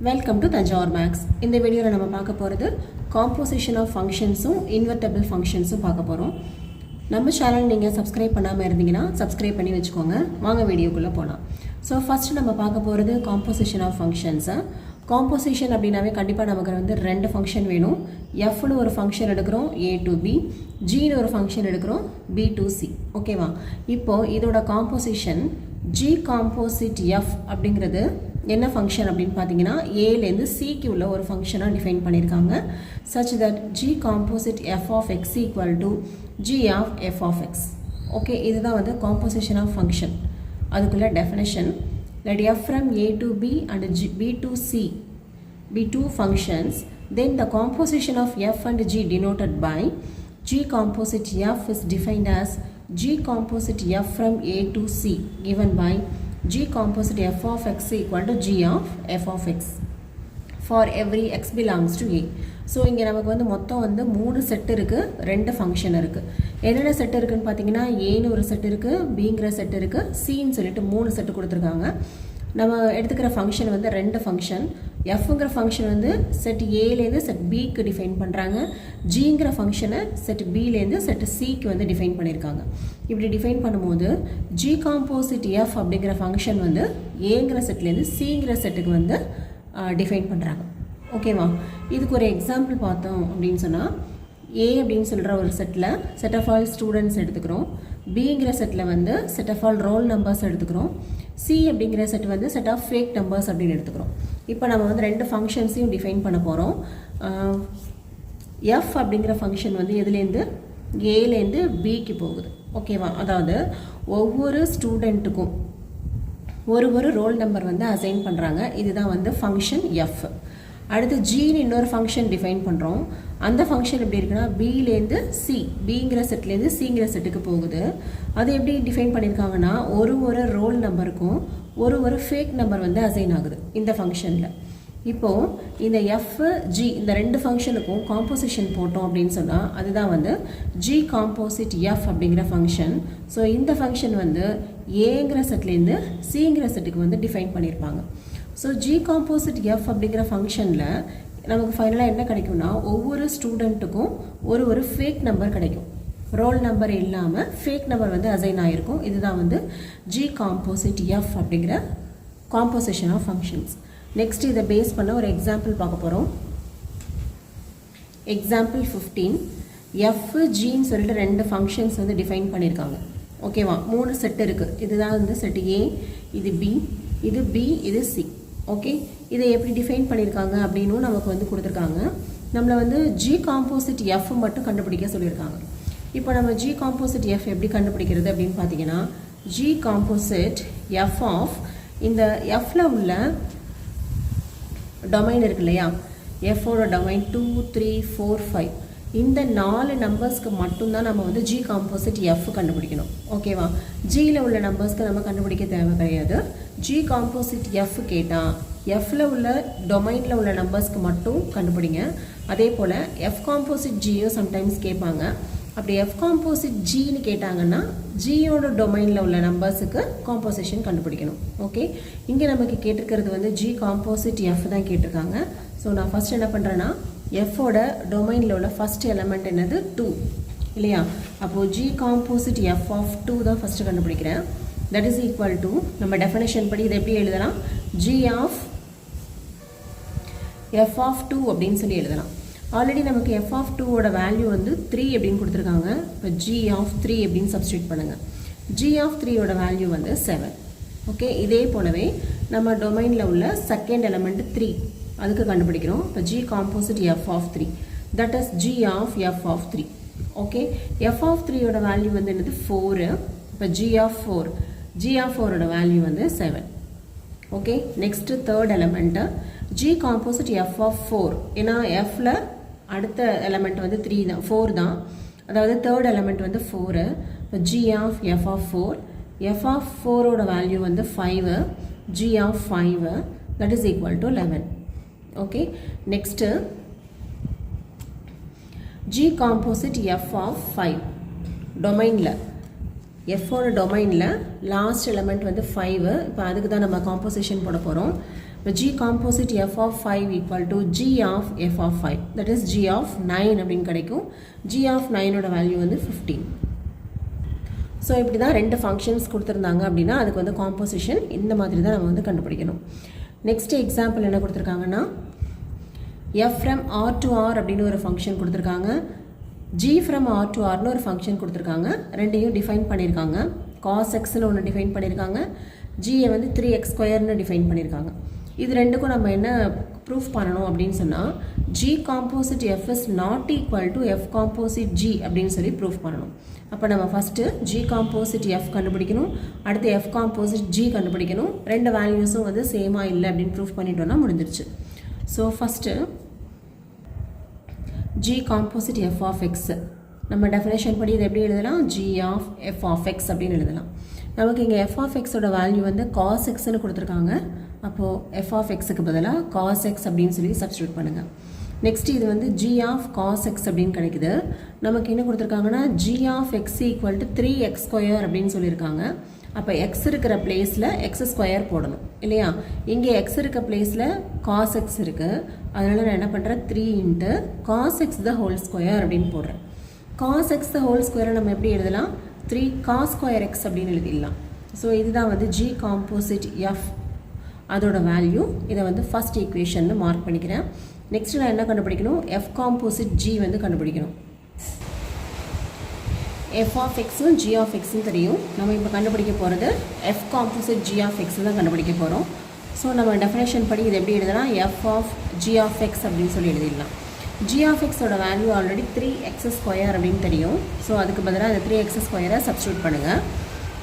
Welcome to Thanjavur maths. இந்த வீடியோவில் நம்ம பார்க்க போகிறது காம்போசிஷன் ஆஃப் ஃபங்க்ஷன்ஸும் இன்வெர்டபிள் ஃபங்க்ஷன்ஸும் பார்க்க போகிறோம். நம்ம சேனல் நீங்கள் சப்ஸ்கிரைப் பண்ணாமல் இருந்தீங்கன்னா சப்ஸ்கிரைப் பண்ணி வச்சுக்கோங்க. வாங்க வீடியோக்குள்ளே போகலாம். ஸோ ஃபஸ்ட்டு நம்ம பார்க்க போகிறது காம்போசிஷன் ஆஃப் ஃபங்க்ஷன்ஸை. காம்போசிஷன் அப்படின்னாவே கண்டிப்பாக நமக்கு ரெண்டு ஃபங்க்ஷன் வேணும். எஃப்னு ஒரு ஃபங்க்ஷன் எடுக்கிறோம் ஏ டு பி, ஜின்னு ஒரு ஃபங்க்ஷன் எடுக்கிறோம் பி டு சி. ஓகேவா? இப்போது இதோட காம்போசிஷன் ஜி காம்போசிட் எஃப் அப்படிங்கிறது என்ன ஃபங்க்ஷன் அப்படின்னு பார்த்தீங்கன்னா ஏலேருந்து சிக்கு உள்ள ஒரு ஃபங்க்ஷனாக டிஃபைன் பண்ணியிருக்காங்க. such that g composite f of x equal to g of f of x. Okay, இதுதான் காம்போசிஷன் ஆஃப் ஃபங்க்ஷன். அதுக்குள்ள definition, let f from a to b and b to c be two functions, then the composition of f and g denoted by g composite f is defined as g composite f from a to c given by g composite f of x equal to g of f of x for every x belongs to a. So இங்கே நமக்கு மொத்தம் மூணு set இருக்குது, ரெண்டு function இருக்குது. என்னென்ன set இருக்குதுன்னு பார்த்தீங்கன்னா ஏன்னு ஒரு செட் இருக்குது, பிங்கிற செட் இருக்குது, சின்னு சொல்லிட்டு மூணு செட்டு கொடுத்துருக்காங்க. நம்ம எடுத்துக்கிற ஃபங்க்ஷன் ரெண்டு ஃபங்க்ஷன். எஃப்ங்கிற ஃபங்க்ஷன் செட் ஏலேருந்து செட் பிக்கு டிஃபைன் பண்ணுறாங்க. ஜிங்கிற ஃபங்க்ஷனை செட் பிலேருந்து செட் சிக்கு டிஃபைன் பண்ணியிருக்காங்க. இப்படி டிஃபைன் பண்ணும்போது ஜி காம்போசிட் எஃப் அப்படிங்கிற ஃபங்க்ஷன் ஏங்கிற செட்லேருந்து சிங்கிற செட்டுக்கு டிஃபைன் பண்ணுறாங்க. ஓகேவா? இதுக்கு ஒரு எக்ஸாம்பிள் பார்த்தோம் அப்படின்னு சொன்னால், ஏ அப்படின்னு சொல்கிற ஒரு செட்டில் செட் ஆஃப் ஆல் ஸ்டூடெண்ட்ஸ் எடுத்துக்கிறோம். பிங்கிற செட்டில் set of all roll numbers எடுத்துக்கிறோம். சி அப்படிங்கிற set set of fake numbers அப்படின்னு எடுத்துக்கிறோம். இப்போ நம்ம ரெண்டு ஃபங்க்ஷன்ஸையும் டிஃபைன் பண்ண போகிறோம். எஃப் அப்படிங்கிற ஃபங்க்ஷன் எதுலேருந்து ஏலேருந்து பிக்கு போகுது. ஓகேவா? அதாவது ஒவ்வொரு ஸ்டூடெண்ட்டுக்கும் ஒரு ரோல் நம்பர் அசைன் பண்ணுறாங்க. இதுதான் ஃபங்க்ஷன் எஃப். அடுத்து ஜின்னு இன்னொரு ஃபங்க்ஷன் டிஃபைன் பண்ணுறோம். அந்த ஃபங்க்ஷன் எப்படி இருக்குன்னா பிலேருந்து சி, பிங்கிற செட்லேருந்து சிங்கிற செட்டுக்கு போகுது. அது எப்படி டிஃபைன் பண்ணியிருக்காங்கன்னா ஒரு ரோல் நம்பருக்கும் ஒரு ஃபேக் நம்பர் அசைன் ஆகுது இந்த ஃபங்க்ஷனில். இப்போது இந்த எஃப் ஜி இந்த ரெண்டு ஃபங்க்ஷனுக்கும் காம்போசிஷன் போட்டோம் அப்படின்னு சொன்னால் அதுதான் ஜி காம்போசிட் எஃப் அப்படிங்கிற ஃபங்க்ஷன். ஸோ இந்த ஃபங்க்ஷன் ஏங்கிற செட்லேருந்து சிங்கிற செட்டுக்கு டிஃபைன் பண்ணியிருப்பாங்க. ஸோ ஜி காம்போசிட் எஃப் அப்படிங்கிற ஃபங்க்ஷனில் நமக்கு ஃபைனலாக என்ன கிடைக்கும்னா ஒவ்வொரு ஸ்டூடெண்ட்டுக்கும் ஒரு ஃபேக் நம்பர் கிடைக்கும். ரோல் நம்பர் இல்லாமல் ஃபேக் நம்பர் அசைன் ஆகிருக்கும். இதுதான் ஜி காம்போசிட் எஃப் அப்படிங்கிற காம்போசிஷன் ஆஃப் ஃபங்க்ஷன்ஸ். நெக்ஸ்ட் இதை பேஸ் பண்ண ஒரு எக்ஸாம்பிள் பார்க்க போகிறோம். எக்ஸாம்பிள் 15. எஃப் ஜின்னு சொல்லிட்டு ரெண்டு ஃபங்க்ஷன்ஸ் டிஃபைன் பண்ணியிருக்காங்க. ஓகேவா? மூணு செட் இருக்குது. இதுதான் செட் ஏ, இது பி, இது பி, இது சி. ஓகே, இதை எப்படி டிஃபைன் பண்ணியிருக்காங்க அப்படின்னு நமக்கு கொடுத்துருக்காங்க. நம்மளை ஜி காம்போசிட் எஃப் மட்டும் கண்டுபிடிக்க சொல்லியிருக்காங்க. இப்போ நம்ம ஜி காம்போசிட் எஃப் எப்படி கண்டுபிடிக்கிறது அப்படின்னு பார்த்தீங்கன்னா, ஜி காம்போசிட் எஃப் ஆஃப் இந்த எஃப்ல உள்ள டொமைன் இருக்கு இல்லையா, எஃபோட டொமைன் 2, 3, 4, 5 இந்த 4 நம்பர்ஸ்க்கு மட்டும்தான் நம்ம ஜி காம்போசிட் எஃப் கண்டுபிடிக்கணும். ஓகேவா? ஜியில் உள்ள நம்பர்ஸ்க்கு நம்ம கண்டுபிடிக்க தேவை கிடையாது. ஜி காம்போசிட் எஃப் கேட்டால் எஃப்ல உள்ள டொமைனில் உள்ள நம்பர்ஸ்க்கு மட்டும் கண்டுபிடிங்க. அதே போல் எஃப் காம்போசிட் ஜியும் சம்டைம்ஸ் கேட்பாங்க. அப்படி எஃப் காம்போசிட் ஜின்னு கேட்டாங்கன்னா ஜியோட டொமைனில் உள்ள நம்பர்ஸுக்கு காம்போசிஷன் கண்டுபிடிக்கணும். ஓகே, இங்கே நமக்கு கேட்டிருக்கிறது ஜி காம்போசிட் எஃப் தான் கேட்டிருக்காங்க. ஸோ நான் ஃபஸ்ட் என்ன பண்ணுறேன்னா எஃபோட டொமைனில் உள்ள ஃபஸ்ட் எலமெண்ட் என்னது 2 இல்லையா? அப்போது ஜி காம்போசிட் எஃப் ஆஃப் 2 தான் ஃபஸ்ட்டு கண்டுபிடிக்கிறேன். தட் இஸ் ஈக்குவல் டு நம்ம டெஃபினேஷன் படி இதை எப்படி எழுதலாம், ஜி ஆஃப் எஃப் ஆஃப் 2 அப்படின்னு சொல்லி எழுதலாம். ஆல்ரெடி நமக்கு எஃப் ஆஃப் 2ஓட வேல்யூ 3 அப்படின்னு கொடுத்துருக்காங்க. இப்போ ஜி ஆஃப் 3 அப்படின்னு சப்ஸ்டியூட் பண்ணுங்கள். ஜி ஆஃப் 3ஓட வேல்யூ 7. ஓகே, இதே போலவே நம்ம டொமைனில் உள்ள செகண்ட் எலமெண்ட் 3 அதுக்கு கண்டுபிடிக்கிறோம். இப்போ G composite F of 3 that is G of F of 3. Okay, F of 3ஓட வேல்யூ என்னது 4. இப்போ ஜி ஆஃப் 4ஓட value 7. Okay, next third element G composite F of 4. ஏன்னா எஃப்ல அடுத்த எலமெண்ட் 3 தான், 4 தான். அதாவது தேர்ட் எலமெண்ட் 4. இப்போ G of F of 4, F of 4ஓட value 5, G of 5 that is equal to 11. Okay, next G composite F of 5 டொமைனில் எஃபோட டொமைனில் last element 5. இப்போ அதுக்கு தான் நம்ம காம்போசிஷன் போட போகிறோம். இப்போ g composite f of 5 equal to g of f of 5, that is g of 9 அப்படின்னு கிடைக்கும். g of 9 ஓட வேல்யூ வந்து 15. ஸோ இப்படி தான் ரெண்டு ஃபங்க்ஷன்ஸ் கொடுத்துருந்தாங்க அப்படின்னா அதுக்கு வந்து காம்போசிஷன் இந்த மாதிரி தான் நம்ம வந்து கண்டுபிடிக்கணும். நெக்ஸ்ட் எக்ஸாம்பிள் என்ன கொடுத்துருக்காங்கன்னா f from r to r அப்படின்னு ஒரு ஃபங்க்ஷன் கொடுத்துருக்காங்க, g from r to rனு ஒரு ஃபங்க்ஷன் கொடுத்துருக்காங்க. ரெண்டையும் டிஃபைன் பண்ணியிருக்காங்க. cos xன்னு ஒன்று டிஃபைன் பண்ணியிருக்காங்க, gயை வந்து 3x² டிஃபைன் பண்ணியிருக்காங்க. இது ரெண்டுக்கும் நம்ம என்ன ப்ரூஃப் பண்ணணும் அப்படின்னு சொன்னால் g composite f is not equal to f composite g அப்படின்னு சொல்லி ப்ரூஃப் பண்ணணும். அப்போ நம்ம ஃபஸ்ட்டு g composite f கண்டுபிடிக்கணும், அடுத்து f composite g கண்டுபிடிக்கணும். ரெண்டு வேல்யூஸும் வந்து சேமாக இல்லை அப்படின்னு ப்ரூஃப் பண்ணிட்டோன்னா முடிஞ்சிருச்சு. So first g composite f of x நம்ம டெஃபினேஷன் படி இது எப்படி எழுதலாம், g of f of x அப்படின்னு எழுதலாம். நமக்கு இங்கே f of x ஓட வேல்யூ வந்து cos xன்னு கொடுத்துருக்காங்க. அப்போது f of xக்கு பதிலாக cos x அப்படின்னு சொல்லி சப்ஸ்டியூட் பண்ணுங்கள். நெக்ஸ்ட் இது வந்து g of cos x அப்படின்னு கிடைக்குது. நமக்கு என்ன கொடுத்துருக்காங்கன்னா g of x equal to 3x² அப்படின்னு சொல்லியிருக்காங்க. அப்போ x இருக்கிற பிளேஸில் x² போடணும் இல்லையா. இங்கே x இருக்க பிளேஸில் cos x இருக்குது, அதனால் நான் என்ன பண்ணுறேன் 3 into cos x the whole square அப்படின்னு போடுறேன். cos x the whole square நம்ம எப்படி எழுதலாம், 3 cos square x அப்படின்னு எழுதிடலாம். ஸோ இதுதான் வந்து g composite f அதோட வேல்யூ. இதை வந்து ஃபஸ்ட் ஈக்குவேஷனில் மார்க் பண்ணிக்கிறேன். நெக்ஸ்ட் நான் என்ன கண்டுபிடிக்கணும், f composite g வந்து கண்டுபிடிக்கணும். f of xும் g of xும் தெரியும். நம்ம இப்போ கண்டுபிடிக்க போகிறது f composite g of x தான் கண்டுபிடிக்க போகிறோம். ஸோ நம்ம டெஃபினேஷன் படி இது எப்படி எழுதலாம், f of g of x அப்படின்னு சொல்லி எழுதிடலாம். g of x ஓட வேல்யூ ஆல்ரெடி 3x² அப்படின்னு தெரியும். ஸோ அதுக்கு பதிலாக அந்த 3x² சப்ஸ்டியூட் பண்ணுங்கள்.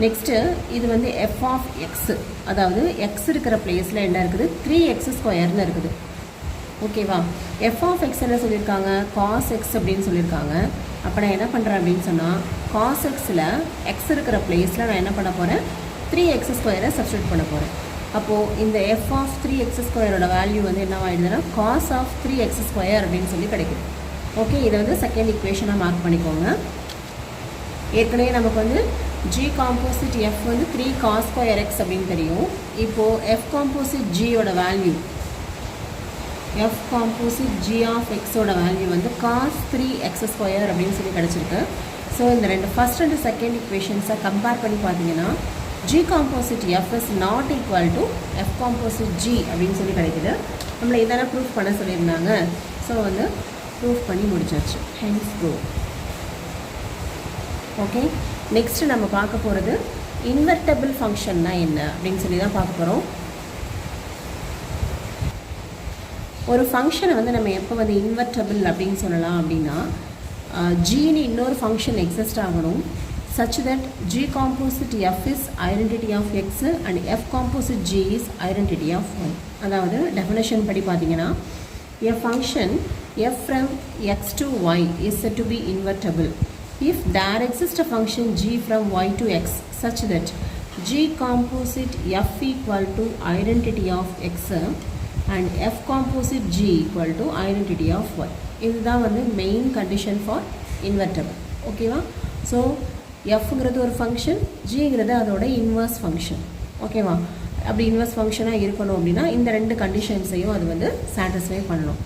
நெக்ஸ்ட்டு இது வந்து f of x, அதாவது x இருக்கிற பிளேஸில் என்ன இருக்குது 3x² இருக்குது. ஓகேவா. f of x என்ன சொல்லியிருக்காங்க, cos x அப்படின்னு சொல்லியிருக்காங்க. அப்போ நான் என்ன பண்ணுறேன் அப்படின்னு சொன்னால் cos xல் x இருக்கிற பிளேஸில் நான் என்ன பண்ண போகிறேன் 3x² சப்ஸ்டியூட் பண்ண போகிறேன். அப்போது இந்த f of 3x² வேல்யூ வந்து என்ன ஆகிடுதுன்னா cos of 3x² அப்படின்னு சொல்லி கிடைக்குது. ஓகே, இதை வந்து செகண்ட் ஈக்குவேஷனாக மார்க் பண்ணிக்கோங்க. ஏற்கனவே நமக்கு வந்து g composite f வந்து 3 cos square x அப்படின்னு தெரியும். இப்போது f composite g ஓட value, f composite g of x ஓட வேல்யூ வந்து cos 3x² அப்படின்னு சொல்லி கிடச்சிருக்கு. ஸோ இந்த ரெண்டு ஃபஸ்ட் அண்ட் செகண்ட் ஈக்குவேஷன்ஸை கம்பேர் பண்ணி பார்த்தீங்கன்னா g composite f is not equal to f composite g அப்படின்னு சொல்லி கிடைக்குது. நம்மளை இதான ப்ரூஃப் பண்ண சொல்லியிருந்தாங்க. ஸோ வந்து ப்ரூஃப் பண்ணி முடிச்சாச்சு. Hence proof. ஓகே, நெக்ஸ்ட்டு நம்ம பார்க்க போகிறது இன்வெர்டபிள் ஃபங்க்ஷன்னா என்ன அப்படின்னு சொல்லி தான் பார்க்க போகிறோம். ஒரு ஃபங்க்ஷனை வந்து நம்ம எப்போ வந்து இன்வெர்டபிள் அப்படின்னு சொல்லலாம் அப்படின்னா ஜின்னு இன்னொரு ஃபங்க்ஷன் எக்ஸிஸ்ட் ஆகணும், such that g composite f is identity of x and f composite g is identity of y. அதாவது டெஃபினேஷன் படி பார்த்தீங்கன்னா a function f from x to y is said to be invertible if there exists a function g from y to x such that g composite f equal to identity of x and f composite g equal to identity of y. இதுதான் வந்து main condition for invertible. ஓகேவா. So எஃப்ங்கிறது ஒரு function, ஜிங்கிறது அதோட inverse function. ஓகேவா. அப்படி inverse ஃபங்க்ஷனாக இருக்கணும் அப்படின்னா இந்த ரெண்டு கண்டிஷன்ஸையும் அது வந்து சாட்டிஸ்ஃபை பண்ணணும்.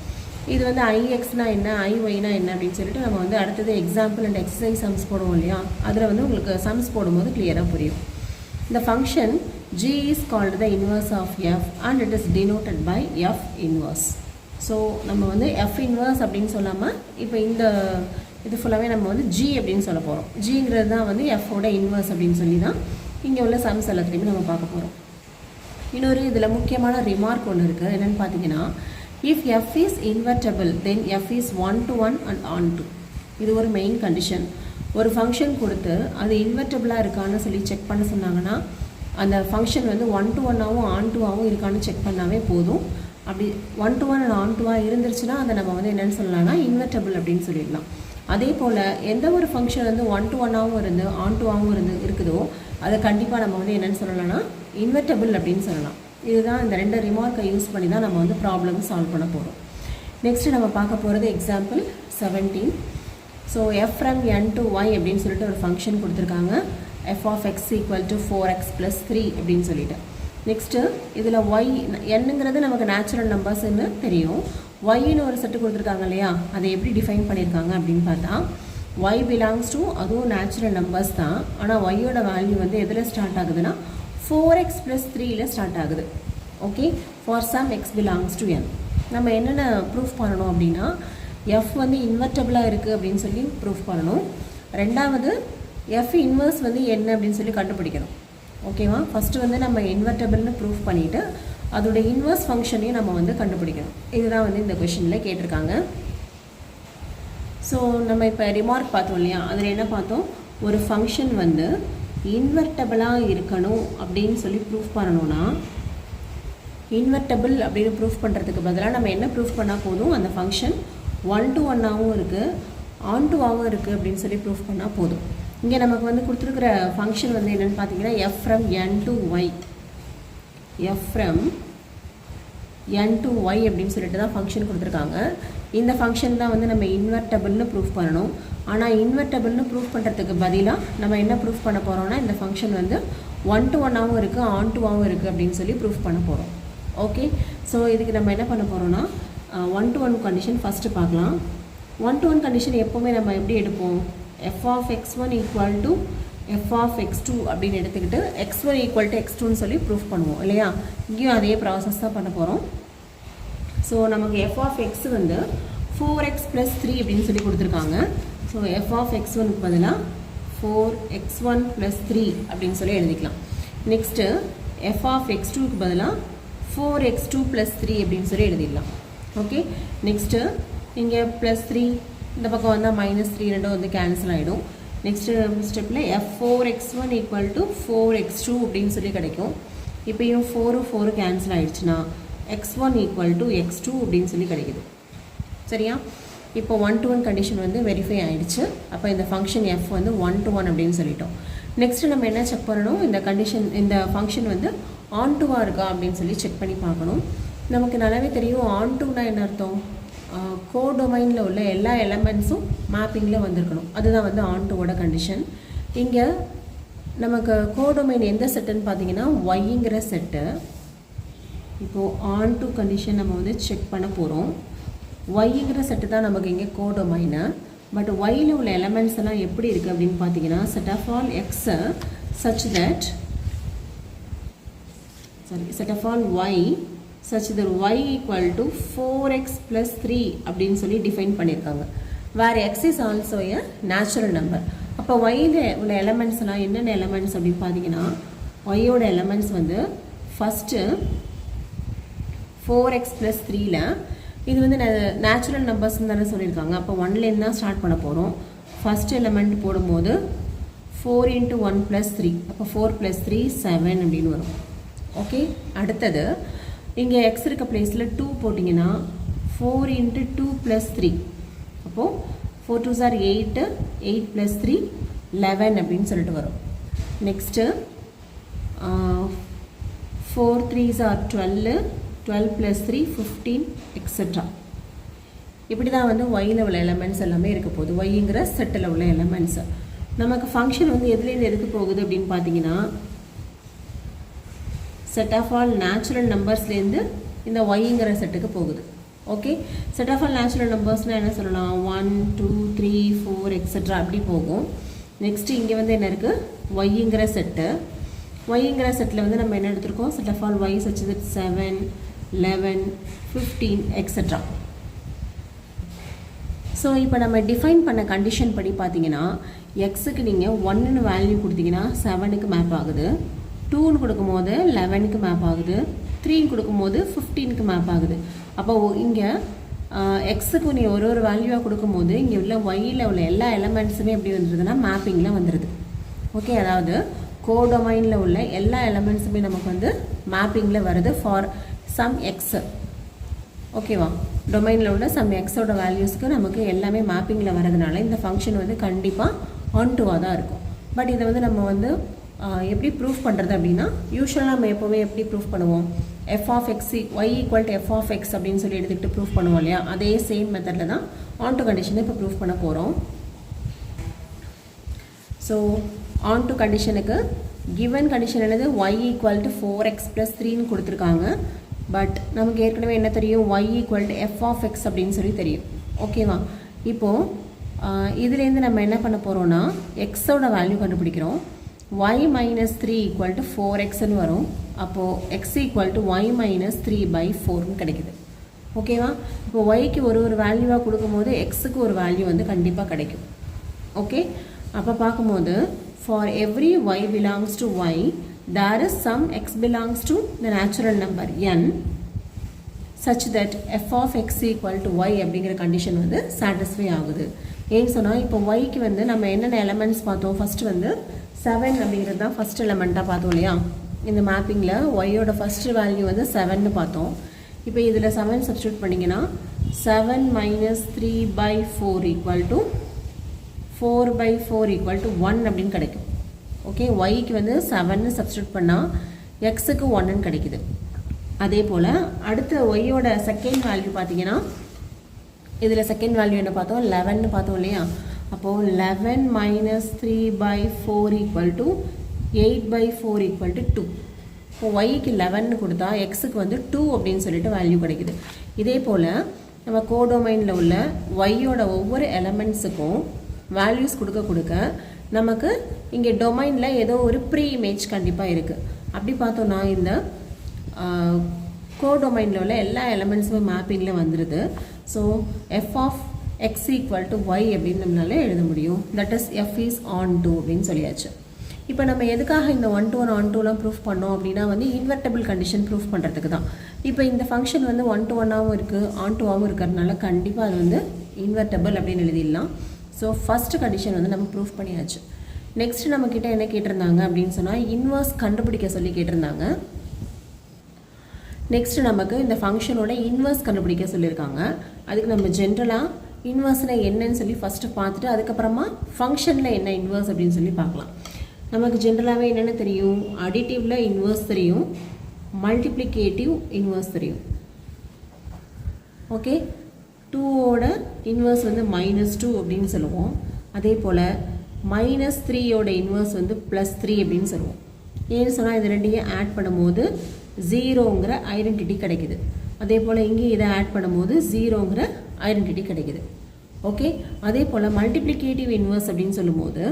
இது வந்து ஐஎக்ஸ்னா என்ன, ஐஒய்னா என்ன அப்படின்னு சொல்லிட்டு நம்ம வந்து அடுத்தது எக்ஸாம்பிள் அண்ட் எக்ஸசைஸ் சம்ஸ் போடுவோம் இல்லையா, அதில் வந்து உங்களுக்கு சம்ஸ் போடும்போது கிளியராக புரியும். The function g is called the inverse of f and it is denoted by f inverse. So நம்ம வந்து f inverse அப்படின்னு சொல்லாமல் இப்போ இந்த இது ஃபுல்லாகவே நம்ம வந்து g அப்படின்னு சொல்ல போகிறோம். ஜிங்கிறது தான் வந்து f-ஓட இன்வர்ஸ் அப்படின்னு சொல்லி தான் இங்கே உள்ள சம்ஸ் எல்லாத்துலேயுமே நம்ம பார்க்க போகிறோம். இன்னொரு இதில் முக்கியமான ரிமார்க் ஒன்று இருக்குது. என்னென்னு பார்த்தீங்கன்னா if f is invertible then f is 1-to-1 and on-to. இது ஒரு மெயின் கண்டிஷன். ஒரு ஃபங்க்ஷன் கொடுத்து அது இன்வெர்டபிளாக இருக்கான்னு சொல்லி செக் பண்ண சொன்னாங்கன்னா அந்த ஃபங்க்ஷன் வந்து 1-to-1ஆகவும் on-to-ஆகவும் இருக்கான்னு செக் பண்ணாவே போதும். அப்படி 1-to-1 and on-to-ஆக இருந்துருச்சுன்னா அதை நம்ம வந்து என்னென்னு சொல்லலாம்னா இன்வெர்டபிள் அப்படின்னு சொல்லிடலாம். அதே போல் எந்த ஒரு ஃபங்க்ஷன் வந்து 1-to-1ஆகவும் இருந்து on-to-ஆகவும் இருக்குதோ அதை கண்டிப்பாக நம்ம வந்து என்னென்னு சொல்லலாம்னா இன்வெர்டபிள் அப்படின்னு சொல்லலாம். இதுதான் இந்த ரெண்டு ரிமார்க்கை யூஸ் பண்ணி தான் நம்ம வந்து ப்ராப்ளம் சால்வ் பண்ண போகிறோம். நெக்ஸ்ட்டு நம்ம பார்க்க போகிறது example 17. So F from n to y அப்படின்னு சொல்லிட்டு ஒரு ஃபங்க்ஷன் கொடுத்துருக்காங்க. f of x equal to 4x plus 3 அப்படின்னு சொல்லிட்டு நெக்ஸ்ட்டு இதில் ஒய் என்னங்கிறது நமக்கு நேச்சுரல் நம்பர்ஸ்ன்னு தெரியும். ஒய்ன்னு ஒரு செட்டு கொடுத்துருக்காங்க இல்லையா, அதை எப்படி டிஃபைன் பண்ணியிருக்காங்க அப்படின்னு பார்த்தா y பிலாங்ஸ் டு அதுவும் நேச்சுரல் நம்பர்ஸ் தான். ஆனால் ஒய்யோட வேல்யூ வந்து எதில் ஸ்டார்ட் ஆகுதுன்னா 4x + 3ல் ஸ்டார்ட் ஆகுது. Okay, for some x belongs to n. நம்ம என்னென்ன ப்ரூஃப் பண்ணணும் அப்படின்னா f வந்து இன்வெர்ட்டபிளாக இருக்குது அப்படின்னு சொல்லி ப்ரூஃப் பண்ணணும். ரெண்டாவது f இன்வர்ஸ் வந்து என்ன அப்படின்னு சொல்லி கண்டுபிடிக்கணும். ஓகேவா, ஃபஸ்ட்டு வந்து நம்ம இன்வெர்ட்டபிள்னு ப்ரூஃப் பண்ணிவிட்டு அதோட இன்வர்ஸ் ஃபங்க்ஷனையும் நம்ம வந்து கண்டுபிடிக்கணும். இதுதான் வந்து இந்த கொஷினில் கேட்டிருக்காங்க. ஸோ நம்ம இப்போ ரிமார்க் பார்த்தோம் இல்லையா, அதில் என்ன பார்த்தோம், ஒரு ஃபங்க்ஷன் வந்து இன்வெர்ட்டபிளாக இருக்கணும் அப்படின்னு சொல்லி ப்ரூஃப் பண்ணணும்னா இன்வெர்ட்டபிள் அப்படின்னு ப்ரூஃப் பண்ணுறதுக்கு பதிலாக நம்ம என்ன ப்ரூஃப் பண்ணால் போதும், அந்த ஃபங்க்ஷன் 1-to-1ஆகவும் இருக்குது on-to-ஆகவும் இருக்குது அப்படின்னு சொல்லி ப்ரூஃப் பண்ணால் போதும். இங்கே நமக்கு வந்து கொடுத்துருக்குற ஃபங்க்ஷன் வந்து என்னென்னு பார்த்தீங்கன்னா f from n to y, f from n to y அப்படின்னு சொல்லிட்டு தான் ஃபங்க்ஷன் கொடுத்துருக்காங்க. இந்த ஃபங்க்ஷன் தான் வந்து நம்ம இன்வெர்ட்டபிள்னு ப்ரூஃப் பண்ணணும். ஆனால் இன்வெர்ட்டபிள்னு ப்ரூஃப் பண்ணுறதுக்கு பதிலாக நம்ம என்ன ப்ரூஃப் பண்ண போகிறோம்னா இந்த ஃபங்க்ஷன் வந்து 1-to-1ஆகவும் இருக்குது on-to-ஆகவும் இருக்குது அப்படின்னு சொல்லி ப்ரூஃப் பண்ண போகிறோம். ஓகே, ஸோ இதுக்கு நம்ம என்ன பண்ண போகிறோம்னா 1-to-1 கண்டிஷன் ஃபஸ்ட்டு பார்க்கலாம். 1-to-1 கண்டிஷன் எப்போவுமே நம்ம எப்படி எடுப்போம், f of x1 equal to f of x2 அப்படின்னு எடுத்துக்கிட்டு x1 equal to x2ன்னு சொல்லி ப்ரூஃப் பண்ணுவோம் இல்லையா. இங்கேயும் அதே ப்ராசஸ் தான் பண்ண போகிறோம். ஸோ நமக்கு f of x வந்து 4x + 3 அப்படின்னு சொல்லி கொடுத்துருக்காங்க. ஸோ f of x1க்கு பதிலாக 4x1 + 3 அப்படின்னு சொல்லி எழுதிக்கலாம். நெக்ஸ்ட்டு f of x2க்கு பதிலாக 4x2 + 3 அப்படின்னு சொல்லி எழுதிடலாம். ஓகே, நெக்ஸ்ட்டு இங்கே +3 இந்த பக்கம் வந்தால் -3 ரெண்டும் வந்து கேன்சல் ஆகிடும். நெக்ஸ்ட்டு ஸ்டெப்பில் f4x1 equal to 4x2 அப்படின்னு சொல்லி கிடைக்கும். இப்போயும் 4 கேன்சல் ஆகிடுச்சுன்னா x1 equal to x2 அப்படின்னு சொல்லி கிடைக்குது. சரியா, இப்போ 1-to-1 கண்டிஷன் வந்து வெரிஃபை ஆகிடுச்சு. அப்போ இந்த ஃபங்க்ஷன் f வந்து 1-to-1 அப்படின்னு சொல்லிட்டோம். நெக்ஸ்ட்டு நம்ம என்ன செக் பண்ணணும், இந்த கண்டிஷன் இந்த ஃபங்க்ஷன் வந்து on-to-ஆ இருக்கா அப்படின்னு சொல்லி செக் பண்ணி பார்க்கணும். நமக்கு நல்லாவே தெரியும் on-to-னா என்ன அர்த்தம், கோடொமைனில் உள்ள எல்லா எலமெண்ட்ஸும் மேப்பிங்கில் வந்திருக்கணும். அதுதான் வந்து on-to-ஓட கண்டிஷன். இங்கே நமக்கு கோடொமைன் எந்த செட்டுன்னு பார்த்தீங்கன்னா ஒய்ங்கிற செட்டு. இப்போது on-to கண்டிஷன் நம்ம வந்து செக் பண்ண போகிறோம். ஒய்ங்கிற செட்டு தான் நமக்கு இங்கே கோடொமைனு. பட் ஒயில் உள்ள எலமெண்ட்ஸ் எல்லாம் எப்படி இருக்குது அப்படின்னு பார்த்தீங்கன்னா set of all x such that set of all y such that y equal to 4x + 3 அப்படின்னு சொல்லி டிஃபைன் பண்ணியிருக்காங்க. வேறு x is also a natural number. அப்போ ஒயில் உள்ள எலமெண்ட்ஸ் எல்லாம் என்னென்ன எலமெண்ட்ஸ் அப்படின்னு பார்த்தீங்கன்னா ஒய்யோட எலமெண்ட்ஸ் வந்து ஃபஸ்ட்டு 4x + 3ல் இது வந்து நேச்சுரல் நம்பர்ஸ்ன்னு தானே சொல்லியிருக்காங்க. அப்போ 1லேருந்து தான் ஸ்டார்ட் பண்ண போகிறோம். ஃபஸ்ட் எலமெண்ட் போடும்போது 4 × 1 + 3, அப்போ 4 + 3 7 அப்படின்னு வரும். ஓகே, அடுத்தது இங்கே x இருக்க பிளேஸில் 2 போட்டிங்கன்னா 4 × 2 + 3, அப்போது 4 2s are 8, 8 + 3 11 அப்படின்னு சொல்லிட்டு வரும். Next 4 3s are 12, 12 + 3 15 etcetera. இப்படி தான் வந்து ஒயில் உள்ள எலமெண்ட்ஸ் எல்லாமே இருக்க போகுது. ஒய்ங்கிற செட்டில் உள்ள எலமெண்ட்ஸு நமக்கு ஃபங்க்ஷன் வந்து எதுலேருந்து எதுக்கு போகுது அப்படின்னு பார்த்தீங்கன்னா செட் ஆஃப் ஆல் நேச்சுரல் நம்பர்ஸ்லேருந்து இந்த ஒய்ங்கிற செட்டுக்கு போகுது. ஓகே, செட் ஆஃப் ஆல் நேச்சுரல் நம்பர்ஸ்னால் என்ன சொல்லலாம், 1 2 3 4 எக்ஸெட்ரா அப்படி போகும். நெக்ஸ்ட்டு இங்கே வந்து என்ன இருக்குது, ஒய்ங்கிற செட்டு. ஒய்ங்கிற செட்டில் வந்து நம்ம என்ன எடுத்திருக்கோம், set of all y such that 7 11 15 etcetera. So இப்போ நம்ம டிஃபைன் பண்ண கண்டிஷன் படி பார்த்தீங்கன்னா எக்ஸுக்கு நீங்கள் 1ன்னு வேல்யூ கொடுத்தீங்கன்னா 7க்கு மேப் ஆகுது, 2ன்னு கொடுக்கும்போது 11க்கு மேப் ஆகுது, 3ன்னு கொடுக்கும்போது 15க்கு மேப் ஆகுது. அப்போ இங்கே எக்ஸுக்கு நீ ஒரு வேல்யூவாக கொடுக்கும்போது இங்கே உள்ள ஒய்யில் உள்ள எல்லா எலமெண்ட்ஸுமே எப்படி வந்துடுதுன்னா மேப்பிங்கில் வந்துடுது. ஓகே, அதாவது கோடொமைனில் உள்ள எல்லா எலமெண்ட்ஸுமே நமக்கு வந்து மேப்பிங்கில் வருது ஃபார் சம் எக்ஸு. ஓகேவா, டொமைனில் உள்ள சம் எக்ஸோட வேல்யூஸ்க்கு நமக்கு எல்லாமே மேப்பிங்கில் வரதுனால இந்த ஃபங்க்ஷன் வந்து கண்டிப்பாக on-to-ஆக தான் இருக்கும். பட் இதை வந்து நம்ம வந்து எப்படி ப்ரூஃப் பண்ணுறது அப்படின்னா யூஸ்வலாக நம்ம எப்போவுமே எப்படி ப்ரூஃப் பண்ணுவோம், f of x y equal to f of x அப்படின்னு சொல்லி எடுத்துக்கிட்டு ப்ரூஃப் பண்ணுவோம் இல்லையா, அதே சேம் மெத்தடில் தான் on-to கண்டிஷனை இப்போ ப்ரூஃப் பண்ண போகிறோம். ஸோ on-to கண்டிஷனுக்கு கிவன் கண்டிஷன் என்னது y equal to 4x plus 3ன்னு கொடுத்துருக்காங்க. பட் நமக்கு ஏற்கனவே என்ன தெரியும், y equal to f of x அப்படின்னு சொல்லி தெரியும். ஓகேவா? இப்போது இதுலேருந்து நம்ம என்ன பண்ண போகிறோன்னா எக்ஸோட வேல்யூ கண்டுபிடிக்கிறோம். y மைனஸ் 3 ஈக்குவல் டு 4xன்னு வரும். அப்போது x equal to y minus 3/4ன்னு கிடைக்குது. ஓகேவா? இப்போ yக்கு ஒரு வேல்யூவாக கொடுக்கும்போது எக்ஸுக்கு ஒரு வேல்யூ வந்து கண்டிப்பாக கிடைக்கும். ஓகே, அப்போ பார்க்கும்போது for every y belongs to y there is some x belongs to the natural number n such that f of x equal to y அப்படிங்கிற கண்டிஷன் வந்து சாட்டிஸ்ஃபை ஆகுது. ஏன்னு சொன்னால் இப்போ yக்கு வந்து நம்ம என்னென்ன எலமெண்ட்ஸ் பார்த்தோம், ஃபஸ்ட்டு வந்து 7 அப்படிங்கிறது தான் ஃபஸ்ட் எலமெண்ட்டாக பார்த்தோம் இல்லையா? இந்த மேப்பிங்கில் yயோட ஃபஸ்ட்டு வேல்யூ வந்து 7ன்னு பார்த்தோம். இப்போ இதில் 7 சப்ஸ்டியூட் பண்ணிங்கன்னா 7 minus 3/4 equal to 4/4 equal to 1 அப்படின்னு கிடைக்கும். ஓகே, ஒய்க்கு வந்து 7 சப்ஸ்டியூட் பண்ணால் எக்ஸுக்கு 1ன்னு கிடைக்குது. அதே போல் அடுத்த ஒய்யோட செகண்ட் வேல்யூ பார்த்தீங்கன்னா இதில் செகண்ட் வேல்யூ என்ன பார்த்தோம், 11ன்னு பார்த்தோம் இல்லையா? அப்போது 11 minus 3/4 equal to 8/4 equal to 2. இப்போ ஒய்க்கு 11ன்னு கொடுத்தா எக்ஸுக்கு வந்து 2 அப்படின்னு சொல்லிட்டு வேல்யூ கிடைக்குது. இதே போல் நம்ம கோடொமைனில் உள்ள ஒய்யோட ஒவ்வொரு எலமெண்ட்ஸுக்கும் வேல்யூஸ் கொடுக்க நமக்கு இங்கே டொமைனில் ஏதோ ஒரு ப்ரீ இமேஜ் கண்டிப்பாக இருக்குது. அப்படி பார்த்தோன்னா இந்த கோடொமைனில் உள்ள எல்லா எலமெண்ட்ஸுமே மேப்பிங்கில் வந்துடுது. So f of X equal to y அப்படின்னு நம்மளால எழுத முடியும். That is f is onto அப்படின்னு சொல்லியாச்சு. இப்போ நம்ம எதுக்காக இந்த 1 to 1 on 2லாம் ப்ரூஃப் பண்ணோம் அப்படின்னா வந்து இன்வெர்டபிள் கண்டிஷன் ப்ரூஃப் பண்ணுறதுக்கு தான். இப்போ இந்த ஃபங்க்ஷன் வந்து 1 to 1ஆகவும் இருக்குது, ஆன் 2ஆகவும் இருக்கிறதுனால கண்டிப்பாக அது வந்து இன்வெர்டபிள் அப்படின்னு எழுதிடலாம். ஸோ ஃபஸ்ட்டு கண்டிஷன் வந்து நம்ம ப்ரூஃப் பண்ணியாச்சு. நெக்ஸ்ட் நம்மக்கிட்ட என்ன கேட்டிருந்தாங்க அப்படின்னு சொன்னால் இன்வர்ஸ் கண்டுபிடிக்க சொல்லி கேட்டிருந்தாங்க. நெக்ஸ்ட் நமக்கு இந்த ஃபங்க்ஷனோட இன்வர்ஸ் கண்டுபிடிக்க சொல்லியிருக்காங்க. அதுக்கு நம்ம ஜென்ரலாக இன்வர்ஸ்னால் என்னன்னு சொல்லி ஃபஸ்ட்டு பார்த்துட்டு அதுக்கப்புறமா ஃபங்க்ஷனில் என்ன இன்வர்ஸ் அப்படின்னு சொல்லி பார்க்கலாம். நமக்கு ஜென்ரலாகவே என்னென்ன தெரியும், அடிட்டிவில் இன்வர்ஸ் தெரியும், மல்டிப்ளிகேட்டிவ் இன்வர்ஸ் தெரியும். ஓகே, 2ஓட இன்வர்ஸ் வந்து -2 அப்படின்னு சொல்லுவோம். அதே போல் -3யோட இன்வர்ஸ் வந்து +3 அப்படின்னு சொல்லுவோம். ஏன்னு சொன்னால் இது ரெண்டையும் ஆட் பண்ணும்போது 0ங்கிற ஐடென்டிட்டி கிடைக்குது. அதே போல் இங்கே இதை ஆட் பண்ணும்போது 0ங்கிற ஐடென்டிட்டி கிடைக்குது. ஓகே, அதே போல் மல்டிப்ளிகேட்டிவ் இன்வர்ஸ் அப்படின்னு சொல்லும்போது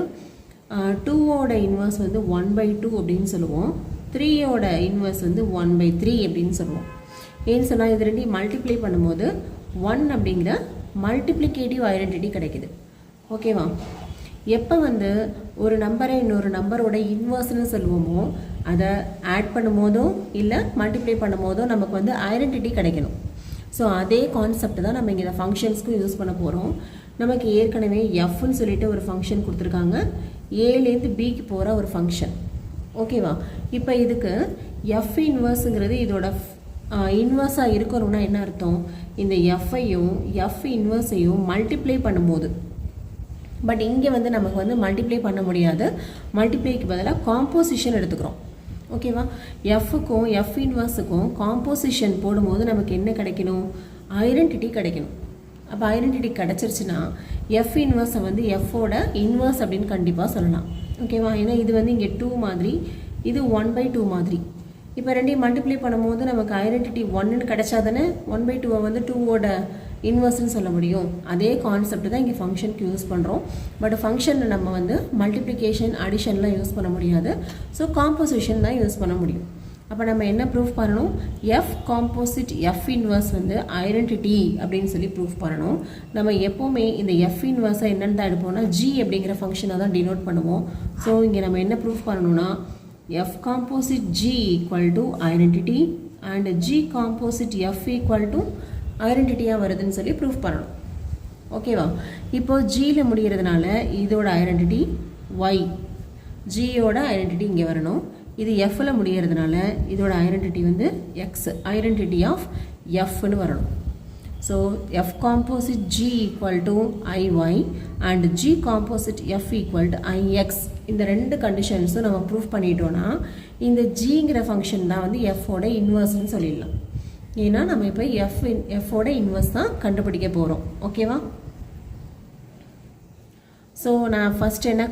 2ஓட இன்வர்ஸ் வந்து 1/2 அப்படின்னு சொல்லுவோம். 3யோட இன்வர்ஸ் வந்து 1/3 அப்படின்னு சொல்லுவோம். ஏன்னு சொன்னால் இது ரெண்டையும் மல்டிப்ளை பண்ணும்போது 1 அப்படிங்கிற மல்டிப்ளிகேட்டிவ் ஐடென்டிட்டி கிடைக்குது. ஓகேவா? எப்போ வந்து ஒரு நம்பரை இன்னொரு நம்பரோட இன்வர்ஸ்னு சொல்லுவோமோ அதை ஆட் பண்ணும் போதோ இல்லை மல்டிப்ளை பண்ணும் போதோ நமக்கு வந்து ஐடென்டிட்டி கிடைக்கணும். ஸோ அதே கான்செப்ட் தான் நம்ம இங்கே இந்த ஃபங்க்ஷன்ஸ்க்கும் யூஸ் பண்ண போகிறோம். நமக்கு ஏற்கனவே எஃப்னு சொல்லிட்டு ஒரு ஃபங்க்ஷன் கொடுத்துருக்காங்க, ஏலேருந்து பிக்கு போகிற ஒரு ஃபங்க்ஷன். ஓகேவா? இப்போ இதுக்கு எஃப் இன்வர்ஸுங்கிறது இதோட இன்வர்ஸாக இருக்கணும்னா என்ன அர்த்தம், இந்த எஃப்ஐயும் எஃப் இன்வர்ஸையும் மல்டிப்ளை பண்ணும்போது. பட் இங்கே வந்து நமக்கு வந்து மல்டிப்ளை பண்ண முடியாது, மல்டிப்ளைக்கு பதிலாக காம்போசிஷன் எடுத்துக்கிறோம். ஓகேவா? எஃப்க்கும் எஃப் இன்வர்ஸுக்கும் காம்போசிஷன் போடும்போது நமக்கு என்ன கிடைக்கணும், ஐடென்டிட்டி கிடைக்கணும். அப்போ ஐடென்டிட்டி கிடச்சிருச்சுன்னா எஃப் இன்வர்ஸை வந்து எஃப்போட இன்வர்ஸ் அப்படின்னு கண்டிப்பாக சொல்லலாம். ஓகேவா? ஏன்னா இது வந்து இங்கே 2 மாதிரி, இது 1/2 மாதிரி. இப்போ ரெண்டையும் மல்டிப்ளை பண்ணும்போது நமக்கு ஐடென்டிட்டி 1ன்னு கிடச்சா தானே 1/2 வந்து 2ஓட இன்வர்ஸ்ன்னு சொல்ல முடியும். அதே கான்செப்ட் தான் இங்கே ஃபங்க்ஷனுக்கு யூஸ் பண்ணுறோம். பட் ஃபங்க்ஷனில் நம்ம வந்து மல்டிப்ளிகேஷன் அடிஷன்லாம் யூஸ் பண்ண முடியாது. ஸோ காம்போசிஷன் தான் யூஸ் பண்ண முடியும். அப்போ நம்ம என்ன ப்ரூஃப் பண்ணணும், எஃப் காம்போசிட் எஃப் இன்வர்ஸ் வந்து ஐடென்டிட்டி அப்படின்னு சொல்லி ப்ரூஃப் பண்ணணும். நம்ம எப்போவுமே இந்த எஃப் இன்வர்ஸை என்னென்னு தான் எடுப்போம்னா ஜி அப்படிங்கிற ஃபங்க்ஷனை தான் டினோட் பண்ணுவோம். ஸோ இங்கே நம்ம என்ன ப்ரூஃப் பண்ணணும்னா F composite G equal to identity and G composite F equal to ஐடென்டிட்டியாக வருதுன்னு சொல்லி ப்ரூஃப் பண்ணணும். ஓகேவா? இப்போது ஜியில் முடிகிறதுனால இதோட ஐடென்டிட்டி ஒய், ஜியோட ஐடென்டிட்டி இங்கே வரணும். இது எஃப்பில் முடிகிறதுனால இதோட ஐடென்டிட்டி வந்து எக்ஸ், ஐடென்டிட்டி ஆஃப் எஃப்னு வரணும். So F composite G equal to ஐஒய் and G composite F equal to ix. இந்த ரெண்டு கண்டிஷன்ஸும் நம்ம ப்ரூஃப் பண்ணிட்டோன்னா இந்த ஜிங்கிற ஃபங்க்ஷன் தான் வந்து எஃப்போட இன்வர்ஸ்ன்னு சொல்லிடலாம். ஏன்னா நம்ம இப்போ எஃப்போட இன்வர்ஸ் தான் கண்டுபிடிக்க போகிறோம். ஓகேவா? ஸோ நான் ஃபஸ்ட் என்ன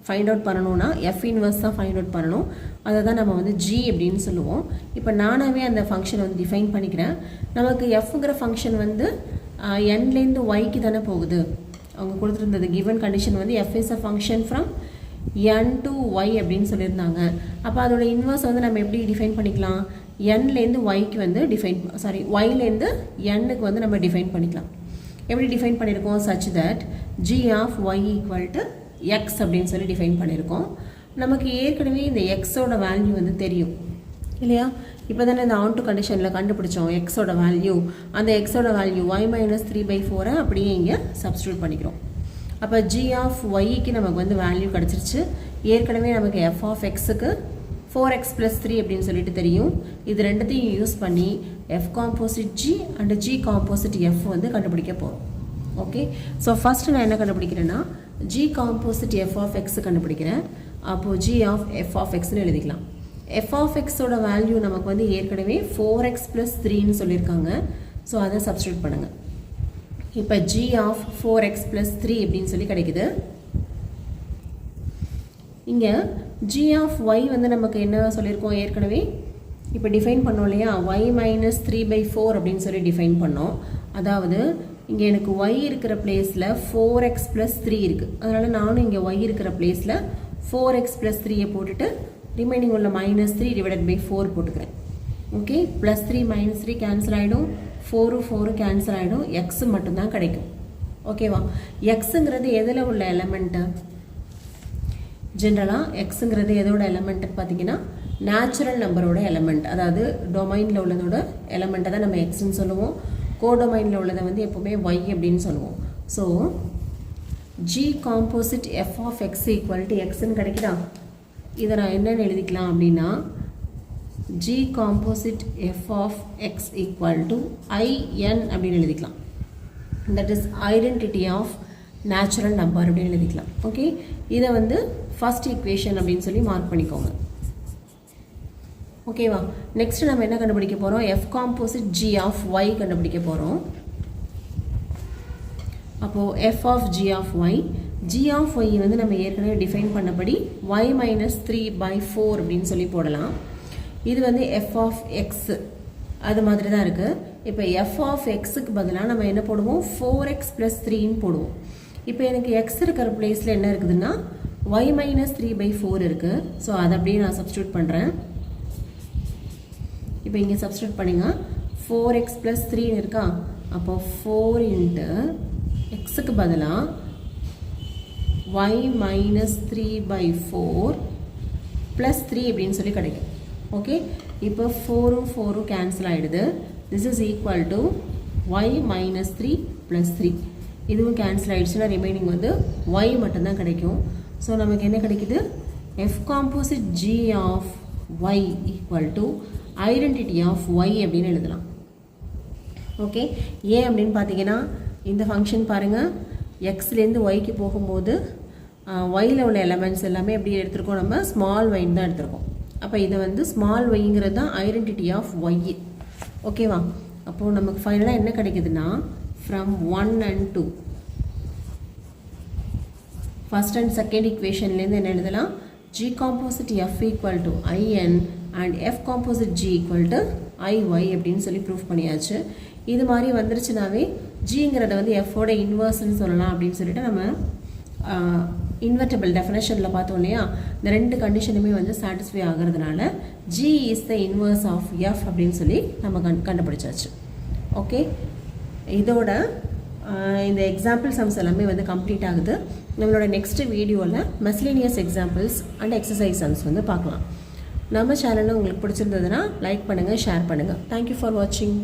ஃபைண்ட் அவுட் பண்ணணும்னா எஃப் இன்வர்ஸ் தான் ஃபைண்ட் அவுட் பண்ணணும். அதை தான் நம்ம வந்து ஜி அப்படின்னு சொல்லுவோம். இப்போ நானாகவே அந்த ஃபங்க்ஷனை வந்து டிஃபைன் பண்ணிக்கிறேன். நமக்கு எஃப்ங்கிற ஃபங்க்ஷன் வந்து என்லேருந்து ஒய்க்கு தானே போகுது. அவங்க கொடுத்துருந்தது கிவன் கண்டிஷன் வந்து f is a function from n to y அப்படின்னு சொல்லியிருந்தாங்க. அப்போ அதோட இன்வர்ஸ் வந்து நம்ம எப்படி டிஃபைன் பண்ணிக்கலாம், என்லேருந்து ஒய்க்கு வந்து ஒய்லேருந்து எண்ணுக்கு வந்து நம்ம டிஃபைன் பண்ணிக்கலாம். எப்படி டிஃபைன் பண்ணியிருக்கோம், such that g of y equal to x அப்படின்னு சொல்லி டிஃபைன் பண்ணியிருக்கோம். நமக்கு ஏற்கனவே இந்த எக்ஸோட வேல்யூ வந்து தெரியும் இல்லையா. இப்போ தானே இந்த ஆன் டு கண்டிஷனில் கண்டுபிடிச்சோம் எக்ஸோட வேல்யூ. அந்த எக்ஸோட வேல்யூ y மைனஸ் 3/4 அப்படியே இங்கே சப்ஸ்டியூட் பண்ணிக்கிறோம். அப்போ ஜி ஆஃப் ஒய்க்கு நமக்கு வந்து வேல்யூ கிடச்சிருச்சு. ஏற்கனவே நமக்கு எஃப் ஆஃப் எக்ஸுக்கு 4x + 3 அப்படின்னு சொல்லிட்டு தெரியும். இது ரெண்டுத்தையும் யூஸ் பண்ணி F composite G and G composite F வந்து கண்டுபிடிக்க போகிறோம். ஓகே, ஸோ ஃபஸ்ட்டு நான் என்ன கண்டுபிடிக்கிறேன்னா G composite F of X கண்டுபிடிக்கிறேன். அப்போது ஜி ஆஃப் எஃப் ஆஃப் எக்ஸ்னு எழுதிக்கலாம். எஃப் ஆஃப் எக்ஸோட வேல்யூ நமக்கு வந்து ஏற்கனவே 4x + 3ன்னு சொல்லியிருக்காங்க. ஸோ அதை சப்ஸ்டியூட் பண்ணுங்கள். இப்போ ஜி ஆஃப் 4x + 3 அப்படின்னு சொல்லி கிடைக்குது. இங்கே ஜி ஆஃப் ஒய் வந்து நமக்கு என்ன சொல்லியிருக்கோம் ஏற்கனவே, இப்போ டிஃபைன் பண்ணோம் இல்லையா, y மைனஸ் 3/4 அப்படின்னு சொல்லி டிஃபைன் பண்ணோம். அதாவது இங்கே எனக்கு y இருக்கிற பிளேஸில் 4x + 3 இருக்குது. அதனால் நானும் இங்கே y இருக்கிற பிளேஸில் 4x + 3 போட்டுட்டு ரிமைனிங் உள்ள -3 / 4 போட்டுக்கிறேன். ஓகே, +3 -3 கேன்சல் ஆகிடும், 4 கேன்சல் ஆகிடும், எக்ஸ் மட்டும்தான் கிடைக்கும். ஓகேவா, எக்ஸுங்கிறது எதில் உள்ள எலமெண்ட்டு, ஜென்ரலாக எக்ஸுங்கிறது எதோட எலமெண்ட்டுன்னு பார்த்தீங்கன்னா நேச்சுரல் நம்பரோட எலமெண்ட். அதாவது டொமைனில் உள்ளதோட எலமெண்ட்டை தான் நம்ம எக்ஸ்ன்னு சொல்லுவோம். கோடொமைனில் உள்ளதை வந்து எப்போவுமே ஒய் அப்படின்னு சொல்லுவோம். So G composite F of X equal to எக்ஸ்ன்னு கிடைக்குதா. இதை நான் என்னென்னு எழுதிக்கலாம் அப்படின்னா G composite F of X equal to IN அப்படின்னு எழுதிக்கலாம். That is identity of natural number அப்படின்னு எழுதிக்கலாம். ஓகே, இதை வந்து ஃபர்ஸ்ட் ஈக்குவேஷன் அப்படின்னு சொல்லி மார்க் பண்ணிக்கோங்க. ஓகேவா, நெக்ஸ்ட் நம்ம என்ன கண்டுபிடிக்க போகிறோம், f composite g of y கண்டுபிடிக்க போகிறோம். அப்போது f of g of y, g of y வந்து நம்ம ஏற்கனவே டிஃபைன் பண்ணபடி y மைனஸ் 3/4 அப்படின்னு சொல்லி போடலாம். இது வந்து எஃப் ஆஃப் எக்ஸ் அது மாதிரி தான் இருக்குது. இப்போ எஃப் ஆஃப் எக்ஸுக்கு பதிலாக நம்ம என்ன போடுவோம், 4x + 3ன்னு போடுவோம். இப்போ எனக்கு எக்ஸ் இருக்கிற பிளேஸில் என்ன இருக்குதுன்னா y மைனஸ் 3/4 இருக்குது. ஸோ அதை அப்படியே நான் சப்ஸ்டியூட் பண்ணுறேன். இப்போ இங்கே சப்ஸ்டியூட் பண்ணிங்க, 4x + 3ன்னு இருக்கா. அப்போ 4 × எக்ஸுக்கு பதிலாக y மைனஸ் 3/4 + 3 அப்படின்னு சொல்லி கிடைக்கும். ஓகே, இப்போ 4 கேன்சல் ஆகிடுது. This is equal to y minus 3 + 3. இதுவும் கேன்சல் ஆகிடுச்சுன்னா ரிமைனிங் வந்து y மட்டும்தான் கிடைக்கும். ஸோ நமக்கு என்ன கிடைக்குது, f composite g of y equal to identity of y அப்படின்னு எழுதலாம். ஓகே, ஏன் அப்படின்னு பார்த்தீங்கன்னா இந்த ஃபங்க்ஷன் பாருங்கள், எக்ஸ்லேருந்து ஒய்க்கு போகும்போது ஒயில் உள்ள எலமெண்ட்ஸ் எல்லாமே எப்படி எடுத்திருக்கோம், நம்ம ஸ்மால் ஒய்ன்னு தான் எடுத்திருக்கோம். அப்போ இதை வந்து ஸ்மால் ஒய்ங்கிறது தான் ஐடென்டிட்டி ஆஃப் ஒய். ஓகேவா, அப்போது நமக்கு ஃபைனலாக என்ன கிடைக்குதுன்னா from 1 and 2 first and second ஈக்குவேஷன்லேருந்து என்ன எழுதலாம், G composite F equal to IN and F composite G equal to IY அப்படின்னு சொல்லி ப்ரூஃப் பண்ணியாச்சு. இது மாதிரி வந்துருச்சுனாவே ஜிங்கிறத வந்து எஃபோட இன்வர்ஸ்ன்னு சொல்லலாம் அப்படின்னு சொல்லிட்டு நம்ம இன்வெர்டபிள் டெஃபினேஷனில் பார்த்தோம் இல்லையா, இந்த ரெண்டு கண்டிஷனுமே வந்து சாட்டிஸ்ஃபை ஆகிறதுனால g is the inverse of f அப்படின்னு சொல்லி நம்ம கண்டுபிடிச்சாச்சு. ஓகே, இதோட இந்த எக்ஸாம்பிள் சம்ஸ் எல்லாமே வந்து கம்ப்ளீட் ஆகுது. நம்மளோட நெக்ஸ்ட் வீடியோவில் மெஸ்லேனியஸ் எக்ஸாம்பிள்ஸ் அண்ட் எக்ஸசைஸ் சம்ஸ் வந்து பார்க்கலாம். நம்ம சேனலில் உங்களுக்கு பிடிச்சிருந்ததுன்னா லைக் பண்ணுங்கள், ஷேர் பண்ணுங்கள். தேங்க்யூ ஃபார் வாட்சிங்.